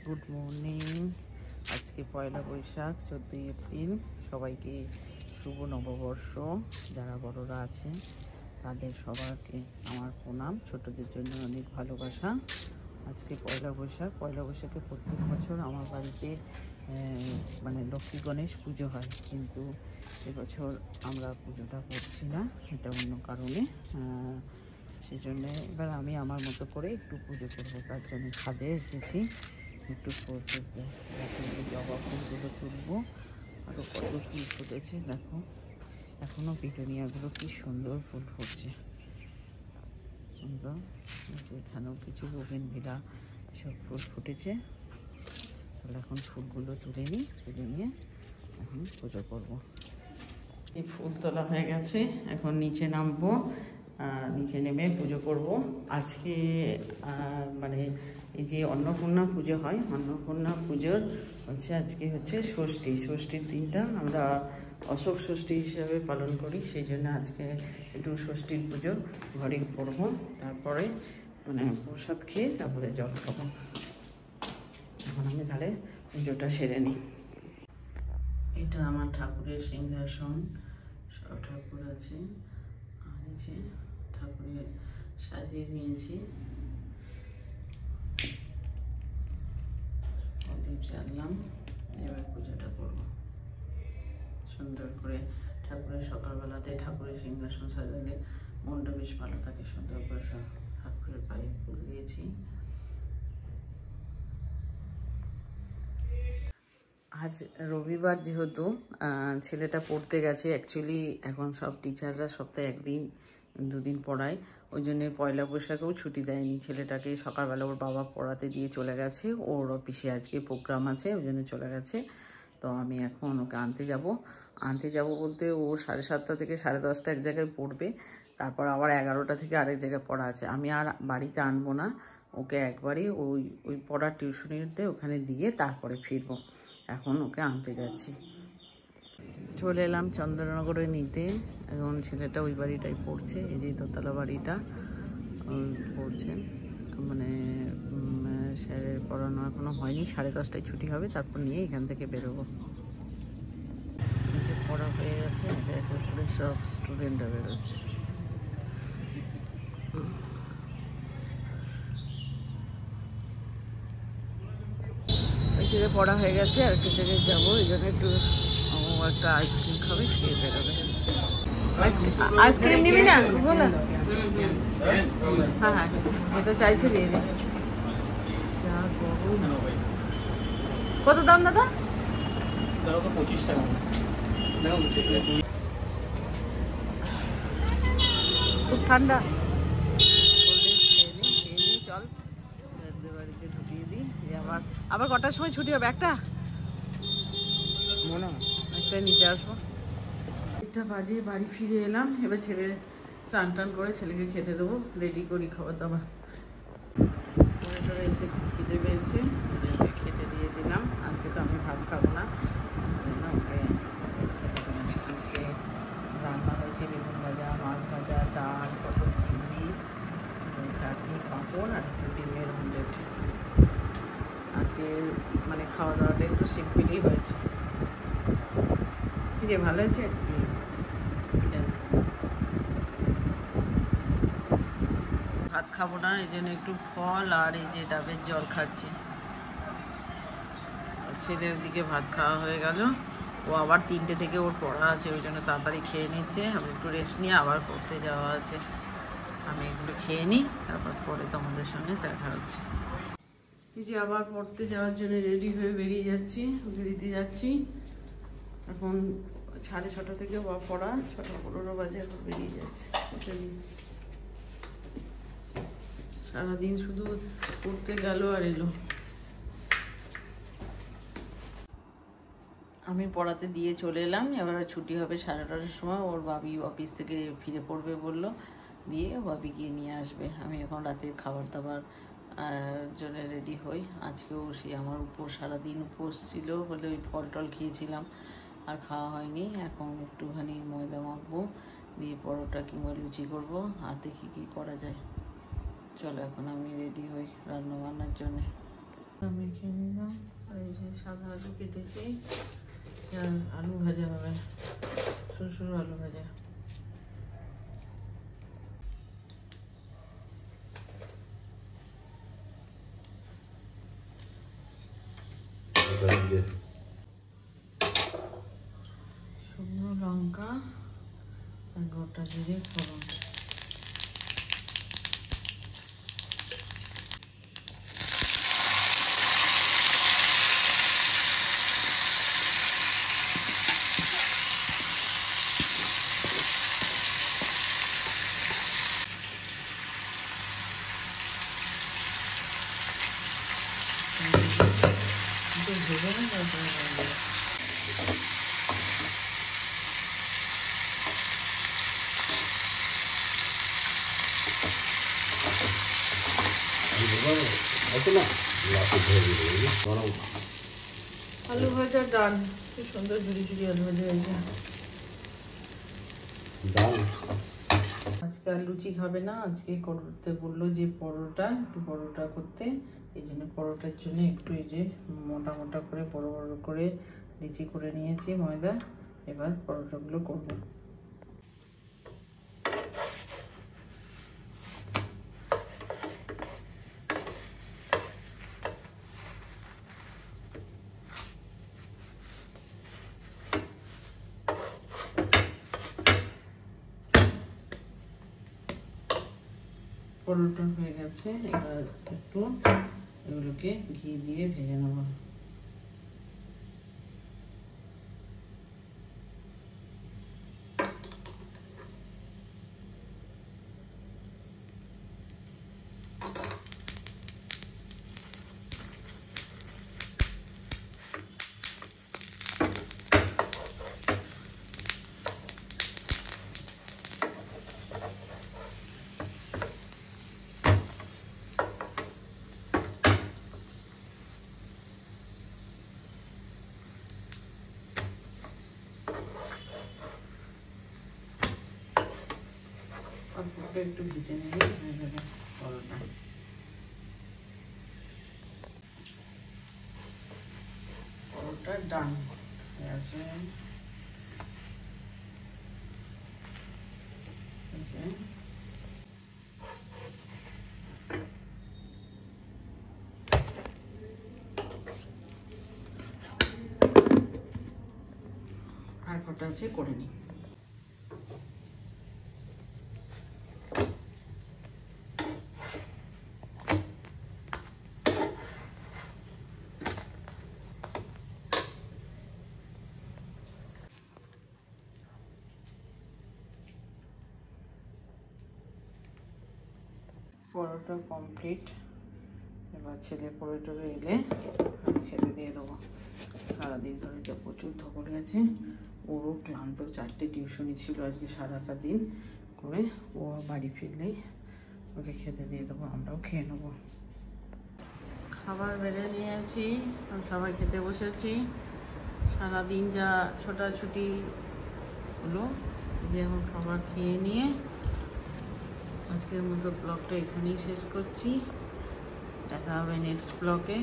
Good morning. আজকে পয়লা Boishakh 14ই April. সবাইকে শুভ নববর্ষ। যারা বড়রা আছে তাদের সবাইকে আমার প্রণাম, ছোটদের জন্য অনেক ভালোবাসা। আজকে পয়লা বৈশাখ। পয়লা বৈশাখে প্রত্যেক বছর আমার বাড়িতে মানে লক্ষ্মী গণেশ পুজো হয়, কিন্তু এবছর আমরা পুজোটা করছি না, এটা অন্য কারণে। সেই জন্যে এবার আমি আমার মতো করে একটু পুজো করবো, তার জন্য ছাদে এসেছি একটু ফুল তুলতে। গাছের জবা ফুলগুলো তুলবো। আরও কত ফুল ফুটেছে দেখো, এখনও পিটুনিয়াগুলো কি সুন্দর ফুল ফুটছে সুন্দর। এখানেও কিছু বোগেনভিলা সব ফুল ফুটেছে। তাহলে এখন ফুলগুলো তুলে নিই, তুলে নিয়ে এখন পুজো করবো। এই ফুল তোলা হয়ে গেছে, এখন নিচে নামবো। নিচে নেমে পুজো করব। আজকে মানে এই যে অন্নপূর্ণা পুজো হয়, অন্নপূর্ণা পুজোর আজকে হচ্ছে ষষ্ঠী। ষষ্ঠীর দিনটা আমরা অশোক ষষ্ঠী হিসাবে পালন করি, সেই জন্য আজকে একটু ষষ্ঠীর পুজো ঘরে করব। তারপরে মানে প্রসাদ খেয়ে তারপরে জল খাবো। এখন আমি তাহলে পুজোটা সেরে নিই। এটা আমার ঠাকুরের সিংহাসন, সব ঠাকুর আছে। আর এই যে ঠাকুরের সাজিয়ে নিয়েছি, প্রদীপ জ্বাললাম। এবার পুজোটা করব সুন্দর করে। ঠাকুরের সকালবেলাতে ঠাকুরের সিংহাসন সাজালে মনটা বেশ ভালো থাকে। সুন্দর করে ঠাকুরের পায়ে ফুল দিয়েছি। আজ রবিবার যেহেতু ছেলেটা পড়তে গেছে, অ্যাকচুয়ালি এখন সব টিচাররা সপ্তাহে একদিন দুদিন পড়ায়, ওই জন্যে পয়লা বৈশাখেও ছুটি দেয়নি। ছেলেটাকে সকালবেলা ওর বাবা পড়াতে দিয়ে চলে গেছে, ওর অফিসে আজকে প্রোগ্রাম আছে, ওই জন্য চলে গেছে। তো আমি এখন ওকে আনতে যাব বলতে ও 7:30 থেকে 10:30 এক জায়গায় পড়বে, তারপর আবার 11টা থেকে আরেক জায়গায় পড়া আছে। আমি আর বাড়িতে আনবো না ওকে, একবারই ওই পড়ার টিউশনিতে ওখানে দিয়ে তারপরে ফিরবো। এখন ওকে আনতে যাচ্ছি। চলে এলাম চন্দননগরে নিতে। এখন ছেলেটা ওই বাড়িটাই পড়ছে, এই যে দোতলা বাড়িটা পড়ছে। মানে স্যারের পড়ানো এখনো হয়নি, 10:30টায় ছুটি হবে, তারপর নিয়ে এখান থেকে বেরোবো। নিচে পড়া হয়ে গেছে, একে করে সব স্টুডেন্টরা বেরোচ্ছে। ওই জায়গায় পড়া হয়ে গেছে, আর একটা জায়গায় যাবো, এই জন্য একটু একটা আইসক্রিম খাবে, খেয়ে বেরোবে। আইসক্রিম নিবি না? বলো। হ্যাঁ হ্যাঁ, যেটা চাইছে দিয়ে দিন। কত দাম দাদা? 25 টাকা। খুব ঠান্ডা। চল বাড়িতে ঢুকিয়ে দিই। আবার কটার সময় ছুটি হবে? একটা নিতে আসবো। 1টা বাজে বাড়ি ফিরে এলাম। এবার ছেলে স্নান টান করে ছেলেকে খেতে দেবো, রেডি করি খাবার দাবার করে এসে খিদে পেয়েছে, খেতে দিয়ে দিলাম। আজকে তো আমি ভাত খাবো না, ওকে খেতে দেবো। আজকে রান্না হয়েছে বেগুন ভাজা, মাছ ভাজা, ডাল, পটল চিংড়ি, চাটনি, পাঁপড় আর একটু ডিমের অমলেট। আজকে মানে খাওয়া দাওয়াটা একটু সিম্পলই হয়েছে। ঠিক আছে, ভালো আছে। ভাত খাবো না, এই জন্য একটু ফল আর এই যে ডাবের জল খাচ্ছি। ছেলের দিকে ভাত খাওয়া হয়ে গেল, ও আবার 3টে থেকে ওর পড়া আছে, ওই জন্য তাড়াতাড়ি খেয়ে নিচ্ছে। আমি একটু রেস্ট নিয়ে আবার পড়তে যাওয়া আছে, আমি এগুলো খেয়ে নিই, তারপর পরে তোমাদের সঙ্গে দেখা হচ্ছে। এই যে আবার পড়তে যাওয়ার জন্য রেডি হয়ে বেরিয়ে যাচ্ছি, ওকে দিতে যাচ্ছি। এখন 6:30 থেকে পড়া, 6:15 বাজে, এখন বেরিয়ে যাচ্ছে। সারাদিন শুধু পড়তে গেল আর এলো। আমি পড়াতে দিয়ে চলে এলাম। এবার ছুটি হবে 8:30টার সময়। ওর বাবি অফিস থেকে ফিরে পড়বে বললো, দিয়ে বাবি গিয়ে নিয়ে আসবে। আমি এখন রাতে খাবার দাবার জন্য রেডি হই। আজকেও সেই আমার উপোস, সারাদিন উপোস ছিল বলে ওই ফল টল খেয়েছিলাম, আর খাওয়া হয়নি। এখন একটুখানি ময়দা মাখবো, দিয়ে পরোটা কিংবা লুচি করবো, আর দেখি কী করা যায়। চলো এখন আমি রেডি হই রান্না বান্নার জন্যে। মেখে নিলাম। আর এই যে সাদা আলু কেটেছি, আর আলু ভাজা হবে, শ্বশুর আলু ভাজা। শুকনো লঙ্কা আর গোটা জিরে ফোড়ন। ভেজে না তারপরে আলু ভাজা ডাল। কি সুন্দর ঝুড়ি ঝুড়ি আলু ভাজা হয়েছে। আজকে আর লুচি খাবে না, আজকে করতে বললো যে পরোটা, একটু পরোটা করতে। এই জন্য পরোটার জন্য একটু এই যে মোটা মোটা করে বড় বড় করে লিচি করে নিয়েছি ময়দা। এবার পরোটাগুলো করবো। পরোটা হয়ে গেছে, এবার একটু এগুলোকে ঘি দিয়ে ভেজে নেব। অল্প একটু ভেজে নিলে হয়ে যাবে পরোটা। পরোটা ডান হয়ে আছে। আর কটা আছে করে নিই। পরোটা কমপ্লিট। এবার ছেলে পরোটা এলে খেতে দিয়ে দেবো। সারাদিন ধরে যা প্রচুর ধকল গেছে, ওরও ক্লান্ত। 4টে টিউশনি ছিল আজকে সারাটা দিন করে। ও বাড়ি ফিরলেই ওকে খেতে দিয়ে দেবো, আমরাও খেয়ে নেবো। খাবার বেড়ে নিয়েছি, সবাই খেতে বসেছি। সারাদিন যা ছোটাছুটি হলো, যে এখন খাবার খেয়ে নিয়ে আজকের মতো ব্লগটা এখানেই শেষ করছি। দেখা হবে নেক্সট ব্লগে।